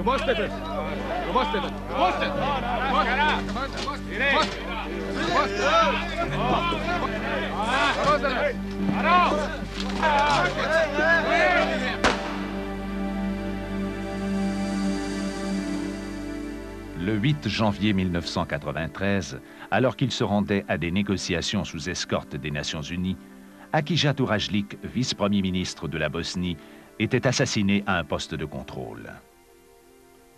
Robust it. Robust it. Robust it. Le 8 janvier 1993, alors qu'il se rendait à des négociations sous escorte des Nations Unies, Akija Turajlik, vice-premier ministre de la Bosnie, était assassiné à un poste de contrôle.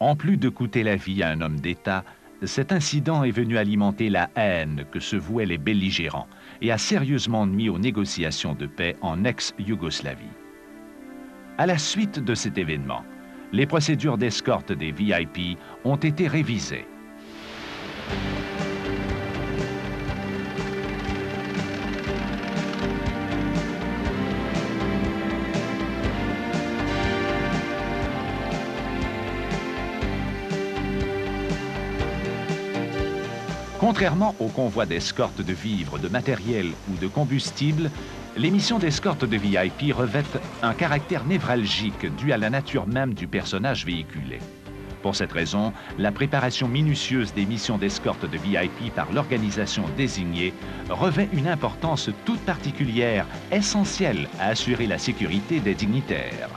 En plus de coûter la vie à un homme d'État, cet incident est venu alimenter la haine que se vouaient les belligérants et a sérieusement nuit aux négociations de paix en ex-Yougoslavie. À la suite de cet événement, les procédures d'escorte des VIP ont été révisées. Contrairement aux convois d'escorte de vivres, de matériel ou de combustible, les missions d'escorte de VIP revêtent un caractère névralgique dû à la nature même du personnage véhiculé. Pour cette raison, la préparation minutieuse des missions d'escorte de VIP par l'organisation désignée revêt une importance toute particulière, essentielle à assurer la sécurité des dignitaires.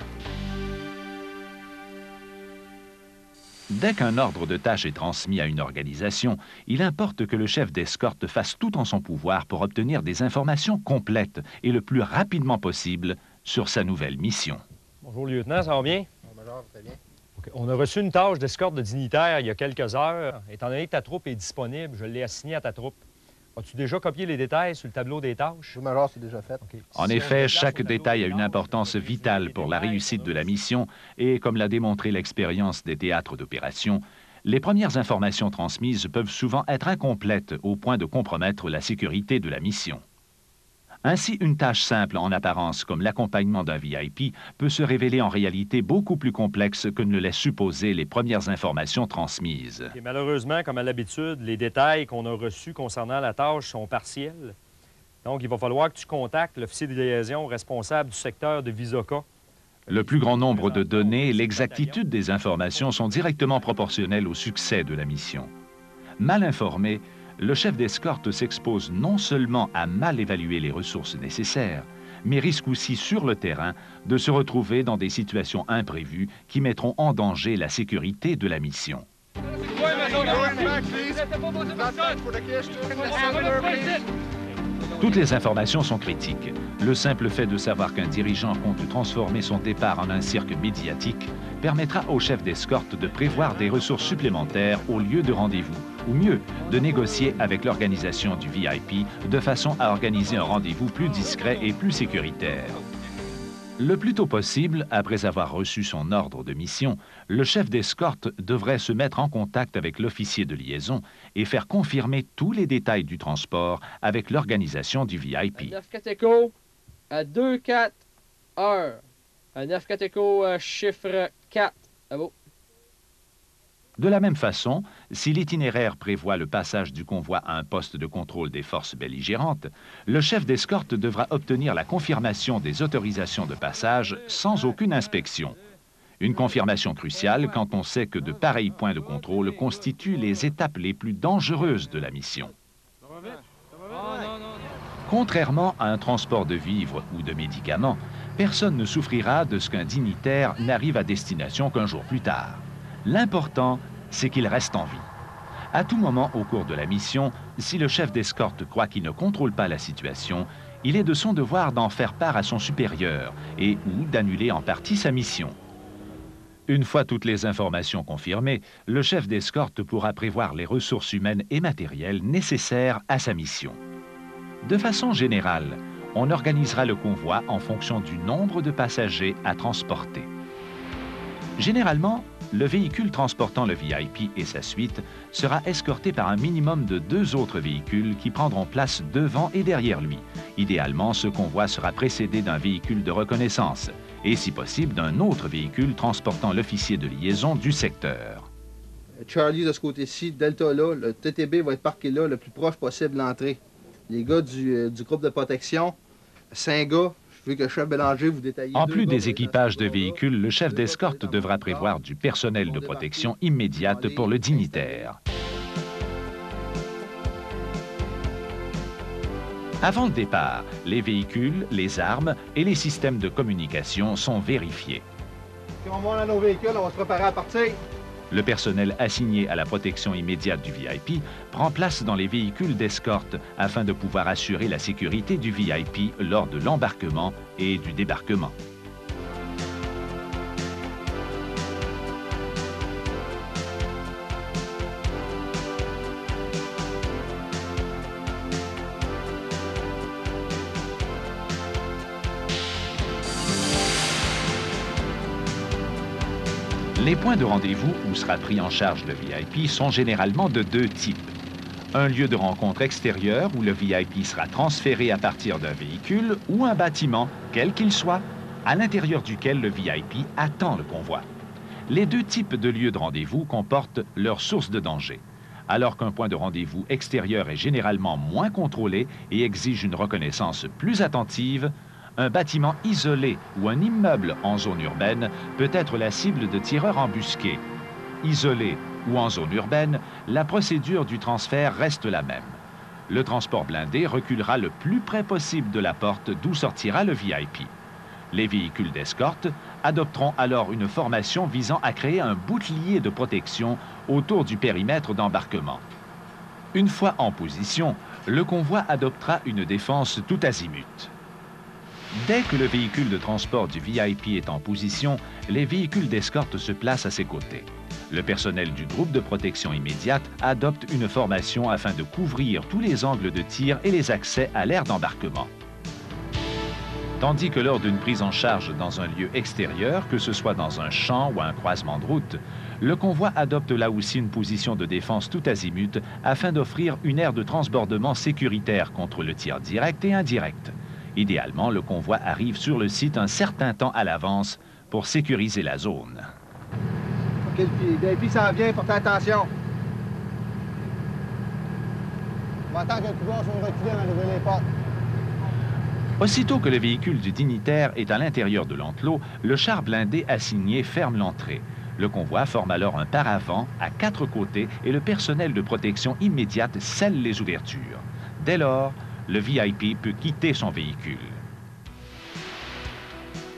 Dès qu'un ordre de tâche est transmis à une organisation, il importe que le chef d'escorte fasse tout en son pouvoir pour obtenir des informations complètes et le plus rapidement possible sur sa nouvelle mission. Bonjour, lieutenant, ça va bien? Bonjour, très bien. Okay. On a reçu une tâche d'escorte de dignitaires il y a quelques heures. Étant donné que ta troupe est disponible, je l'ai assignée à ta troupe. As-tu déjà copié les détails sur le tableau des tâches? Oui, major, c'est déjà fait. Okay. En effet, chaque détail a une importance vitale pour la réussite de la mission et, comme l'a démontré l'expérience des théâtres d'opération, les premières informations transmises peuvent souvent être incomplètes au point de compromettre la sécurité de la mission. Ainsi, une tâche simple en apparence comme l'accompagnement d'un VIP peut se révéler en réalité beaucoup plus complexe que ne le laissent supposer les premières informations transmises. Et malheureusement, comme à l'habitude, les détails qu'on a reçus concernant la tâche sont partiels. Donc, il va falloir que tu contactes l'officier de liaison responsable du secteur de Visoka. Le plus grand nombre de données et l'exactitude des informations sont directement proportionnelles au succès de la mission. Mal informé, le chef d'escorte s'expose non seulement à mal évaluer les ressources nécessaires, mais risque aussi sur le terrain de se retrouver dans des situations imprévues qui mettront en danger la sécurité de la mission. Toutes les informations sont critiques. Le simple fait de savoir qu'un dirigeant compte transformer son départ en un cirque médiatique permettra au chef d'escorte de prévoir des ressources supplémentaires au lieu de rendez-vous, ou mieux, de négocier avec l'organisation du VIP de façon à organiser un rendez-vous plus discret et plus sécuritaire. Le plus tôt possible, après avoir reçu son ordre de mission, le chef d'escorte devrait se mettre en contact avec l'officier de liaison et faire confirmer tous les détails du transport avec l'organisation du VIP. 9 Cateco à 2-4 heures. 9 Cateco chiffre 4. Bravo. De la même façon, si l'itinéraire prévoit le passage du convoi à un poste de contrôle des forces belligérantes, le chef d'escorte devra obtenir la confirmation des autorisations de passage sans aucune inspection. Une confirmation cruciale quand on sait que de pareils points de contrôle constituent les étapes les plus dangereuses de la mission. Contrairement à un transport de vivres ou de médicaments, personne ne souffrira de ce qu'un dignitaire n'arrive à destination qu'un jour plus tard. L'important, c'est qu'il reste en vie. À tout moment au cours de la mission, si le chef d'escorte croit qu'il ne contrôle pas la situation, il est de son devoir d'en faire part à son supérieur et ou d'annuler en partie sa mission. Une fois toutes les informations confirmées, le chef d'escorte pourra prévoir les ressources humaines et matérielles nécessaires à sa mission. De façon générale, on organisera le convoi en fonction du nombre de passagers à transporter. Généralement, le véhicule transportant le VIP et sa suite sera escorté par un minimum de 2 autres véhicules qui prendront place devant et derrière lui. Idéalement, ce convoi sera précédé d'un véhicule de reconnaissance et, si possible, d'un autre véhicule transportant l'officier de liaison du secteur. Charlie de ce côté-ci, Delta là, le TTB va être parqué là, le plus proche possible de l'entrée. Les gars du groupe de protection, 5 gars, Je veux que le chef Bélanger vous détaille. En plus des équipages de véhicules, le chef d'escorte devra prévoir du personnel de protection immédiate pour le dignitaire. Avant le départ, les véhicules, les armes et les systèmes de communication sont vérifiés. Quand on monte dans nos véhicules, on va se préparer à partir. Le personnel assigné à la protection immédiate du VIP prend place dans les véhicules d'escorte afin de pouvoir assurer la sécurité du VIP lors de l'embarquement et du débarquement. Les points de rendez-vous où sera pris en charge le VIP sont généralement de deux types. Un lieu de rencontre extérieur où le VIP sera transféré à partir d'un véhicule ou un bâtiment, quel qu'il soit, à l'intérieur duquel le VIP attend le convoi. Les deux types de lieux de rendez-vous comportent leurs sources de danger. Alors qu'un point de rendez-vous extérieur est généralement moins contrôlé et exige une reconnaissance plus attentive, un bâtiment isolé ou un immeuble en zone urbaine peut être la cible de tireurs embusqués. Isolé ou en zone urbaine, la procédure du transfert reste la même. Le transport blindé reculera le plus près possible de la porte d'où sortira le VIP. Les véhicules d'escorte adopteront alors une formation visant à créer un bouclier de protection autour du périmètre d'embarquement. Une fois en position, le convoi adoptera une défense tout azimut. Dès que le véhicule de transport du VIP est en position, les véhicules d'escorte se placent à ses côtés. Le personnel du groupe de protection immédiate adopte une formation afin de couvrir tous les angles de tir et les accès à l'aire d'embarquement. Tandis que lors d'une prise en charge dans un lieu extérieur, que ce soit dans un champ ou un croisement de route, le convoi adopte là aussi une position de défense tout azimut afin d'offrir une aire de transbordement sécuritaire contre le tir direct et indirect. Idéalement, le convoi arrive sur le site un certain temps à l'avance pour sécuriser la zone. OK, le VIP s'en vient, portez attention. On va attendre que le couloir soit reculé avant d'ouvrir les portes. Aussitôt que le véhicule du dignitaire est à l'intérieur de l'enclos, le char blindé assigné ferme l'entrée. Le convoi forme alors un paravent à 4 côtés et le personnel de protection immédiate scelle les ouvertures. Dès lors, le VIP peut quitter son véhicule.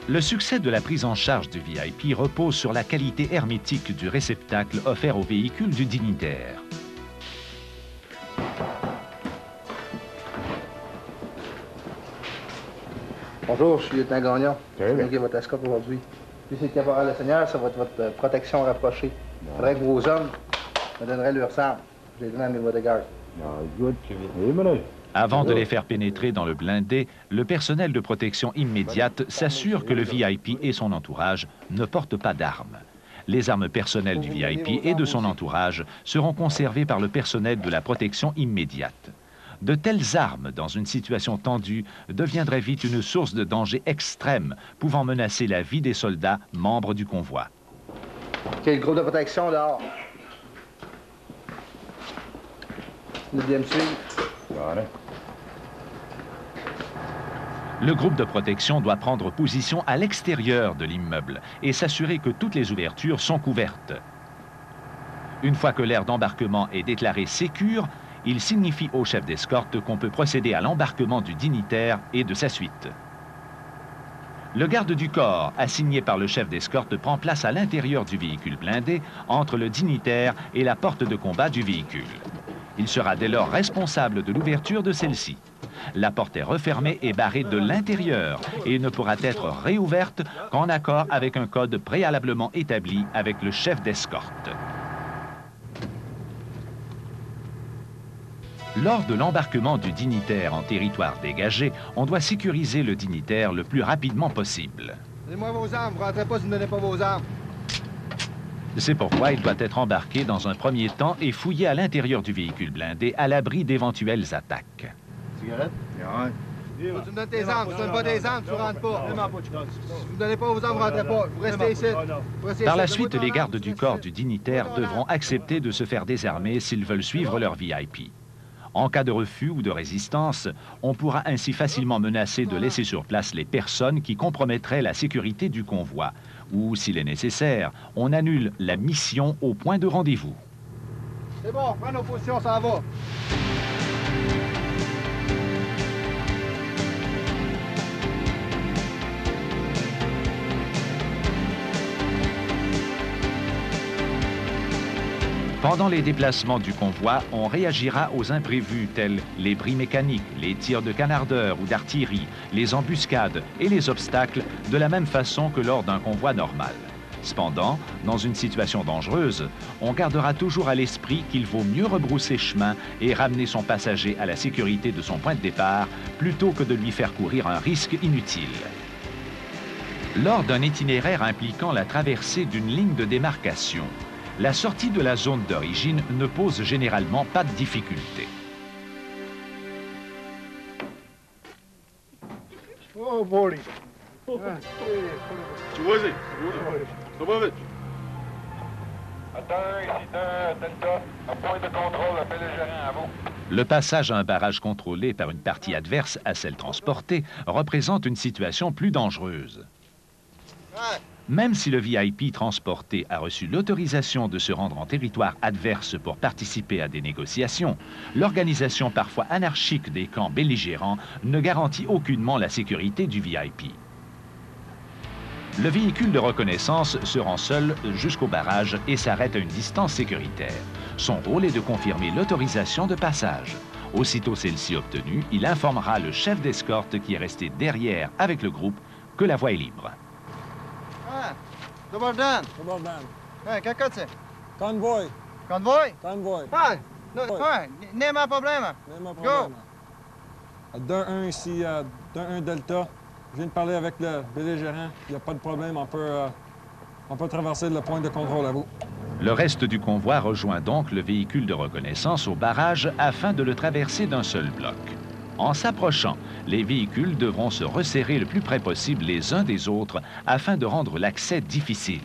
Le succès de la prise en charge du VIP repose sur la qualité hermétique du réceptacle offert au véhicule du dignitaire. Bonjour, je suis lieutenant Gagnon. Je vais votre escorte aujourd'hui. Puis c'est le caporal Le Seigneur, ça va être votre protection rapprochée. Il faudrait que vos hommes me donneraient leurs armes. Je les donne à mes bodyguards. Avant de les faire pénétrer dans le blindé, le personnel de protection immédiate s'assure que le VIP et son entourage ne portent pas d'armes. Les armes personnelles du VIP et de son entourage seront conservées par le personnel de la protection immédiate. De telles armes, dans une situation tendue, deviendraient vite une source de danger extrême, pouvant menacer la vie des soldats membres du convoi. OK, le groupe de protection dehors. Vous bien me suivre? Le groupe de protection doit prendre position à l'extérieur de l'immeuble et s'assurer que toutes les ouvertures sont couvertes. Une fois que l'aire d'embarquement est déclarée sécure, il signifie au chef d'escorte qu'on peut procéder à l'embarquement du dignitaire et de sa suite. Le garde du corps, assigné par le chef d'escorte, prend place à l'intérieur du véhicule blindé, entre le dignitaire et la porte de combat du véhicule. Il sera dès lors responsable de l'ouverture de celle-ci. La porte est refermée et barrée de l'intérieur et ne pourra être réouverte qu'en accord avec un code préalablement établi avec le chef d'escorte. Lors de l'embarquement du dignitaire en territoire dégagé, on doit sécuriser le dignitaire le plus rapidement possible. Donnez-moi vos armes, vous ne rentrez pas si vous ne donnez pas vos armes. C'est pourquoi il doit être embarqué dans un premier temps et fouillé à l'intérieur du véhicule blindé à l'abri d'éventuelles attaques. Cigarette? Tu me donnes tes armes, si tu ne donnes pas des armes, tu ne rentres pas. Si vous ne donnez pas vos armes, vous ne rentrez pas. Vous restez ici. Par la suite, les gardes du corps du dignitaire devront accepter de se faire désarmer s'ils veulent suivre leur VIP. En cas de refus ou de résistance, on pourra ainsi facilement menacer de laisser sur place les personnes qui compromettraient la sécurité du convoi. Ou, s'il est nécessaire, on annule la mission au point de rendez-vous. C'est bon, prends nos positions, ça va. Pendant les déplacements du convoi, on réagira aux imprévus tels les bris mécaniques, les tirs de canardeur ou d'artillerie, les embuscades et les obstacles de la même façon que lors d'un convoi normal. Cependant, dans une situation dangereuse, on gardera toujours à l'esprit qu'il vaut mieux rebrousser chemin et ramener son passager à la sécurité de son point de départ plutôt que de lui faire courir un risque inutile. Lors d'un itinéraire impliquant la traversée d'une ligne de démarcation, la sortie de la zone d'origine ne pose généralement pas de difficulté. Oh, boy. Tu vois, ça va vite. Le passage à un barrage contrôlé par une partie adverse à celle transportée représente une situation plus dangereuse. Même si le VIP transporté a reçu l'autorisation de se rendre en territoire adverse pour participer à des négociations, l'organisation parfois anarchique des camps belligérants ne garantit aucunement la sécurité du VIP. Le véhicule de reconnaissance se rend seul jusqu'au barrage et s'arrête à une distance sécuritaire. Son rôle est de confirmer l'autorisation de passage. Aussitôt celle-ci obtenue, il informera le chef d'escorte qui est resté derrière avec le groupe que la voie est libre. Subaltern. Subaltern. Qu'est-ce que c'est? Convoy. Convoy? Convoy. Ah, n'aime pas problème. Même problème. 2-1 ici, 2-1 Delta. Je viens de parler avec le belligérant. Il n'y a pas de problème. On peut traverser le point de contrôle à vous. Le reste du convoi rejoint donc le véhicule de reconnaissance au barrage afin de le traverser d'un seul bloc. En s'approchant, les véhicules devront se resserrer le plus près possible les uns des autres afin de rendre l'accès difficile.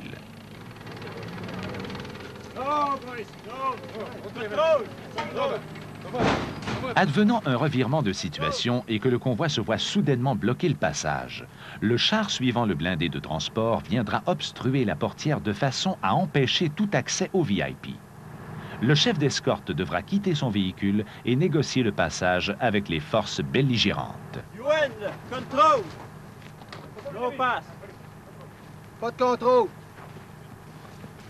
Advenant un revirement de situation et que le convoi se voit soudainement bloquer le passage, le char suivant le blindé de transport viendra obstruer la portière de façon à empêcher tout accès au VIP. Le chef d'escorte devra quitter son véhicule et négocier le passage avec les forces belligérantes. UN, contrôle! No pass. Pas de contrôle.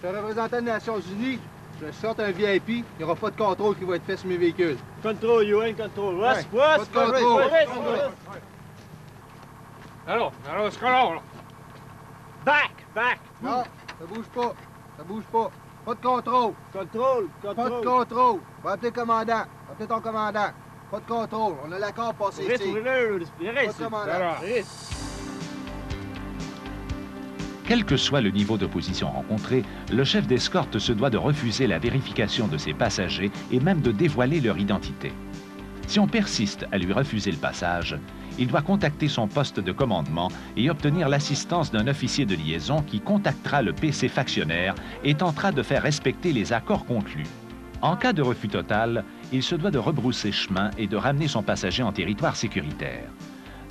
Je suis représentant des Nations Unies. Je sorte un VIP, il n'y aura pas de contrôle qui va être fait sur mes véhicules. Contrôle, UN, contrôle. West, Pas west, de contrôle. Alors, c'est là. Back. Non, ça bouge pas. Ça bouge pas. Pas de contrôle. Contrôle. Pas de contrôle. Va appeler le commandant. Va appeler ton commandant. Pas de contrôle. On a l'accord passé ici. Pas de commandant. Quel que soit le niveau d'opposition rencontré, le chef d'escorte se doit de refuser la vérification de ses passagers et même de dévoiler leur identité. Si on persiste à lui refuser le passage, il doit contacter son poste de commandement et obtenir l'assistance d'un officier de liaison qui contactera le PC factionnaire et tentera de faire respecter les accords conclus. En cas de refus total, il se doit de rebrousser chemin et de ramener son passager en territoire sécuritaire.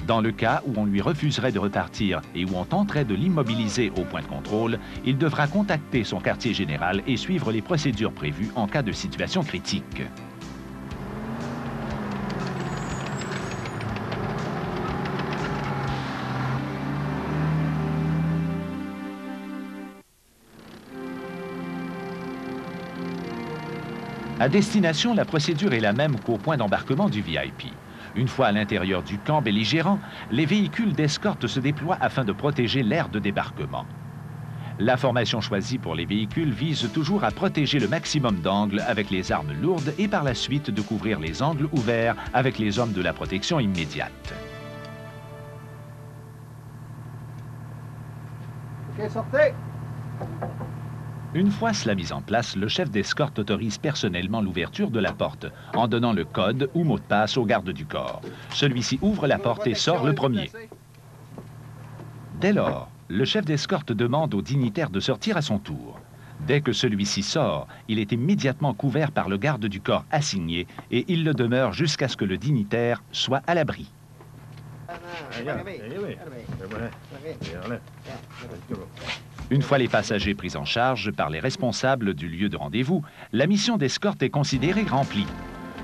Dans le cas où on lui refuserait de repartir et où on tenterait de l'immobiliser au point de contrôle, il devra contacter son quartier général et suivre les procédures prévues en cas de situation critique. À destination, la procédure est la même qu'au point d'embarquement du VIP. Une fois à l'intérieur du camp belligérant, les véhicules d'escorte se déploient afin de protéger l'aire de débarquement. La formation choisie pour les véhicules vise toujours à protéger le maximum d'angles avec les armes lourdes et par la suite de couvrir les angles ouverts avec les hommes de la protection immédiate. OK, sortez. Une fois cela mis en place, le chef d'escorte autorise personnellement l'ouverture de la porte en donnant le code ou mot de passe au garde du corps. Celui-ci ouvre la porte et sort le premier. Dès lors, le chef d'escorte demande aux dignitaires de sortir à son tour. Dès que celui-ci sort, il est immédiatement couvert par le garde du corps assigné et il le demeure jusqu'à ce que le dignitaire soit à l'abri. Une fois les passagers pris en charge par les responsables du lieu de rendez-vous, la mission d'escorte est considérée remplie.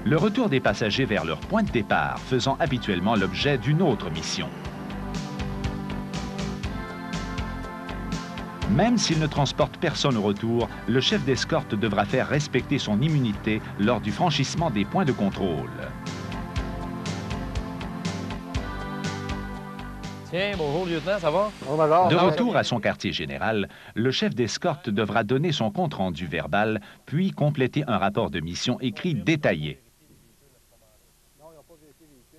Le retour des passagers vers leur point de départ faisant habituellement l'objet d'une autre mission. Même s'il ne transporte personne au retour, le chef d'escorte devra faire respecter son immunité lors du franchissement des points de contrôle. Tiens, bonjour, lieutenant, ça va? De retour à son quartier général, le chef d'escorte devra donner son compte-rendu verbal, puis compléter un rapport de mission écrit détaillé.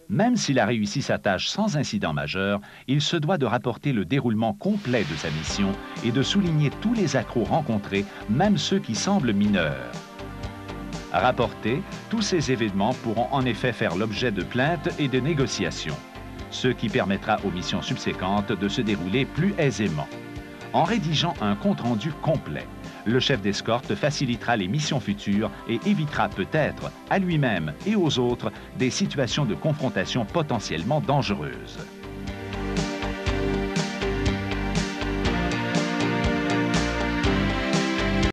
Même s'il a réussi sa tâche sans incident majeur, il se doit de rapporter le déroulement complet de sa mission et de souligner tous les accros rencontrés, même ceux qui semblent mineurs. Rapportés, tous ces événements pourront en effet faire l'objet de plaintes et de négociations, ce qui permettra aux missions subséquentes de se dérouler plus aisément. En rédigeant un compte-rendu complet, le chef d'escorte facilitera les missions futures et évitera peut-être à lui-même et aux autres des situations de confrontation potentiellement dangereuses.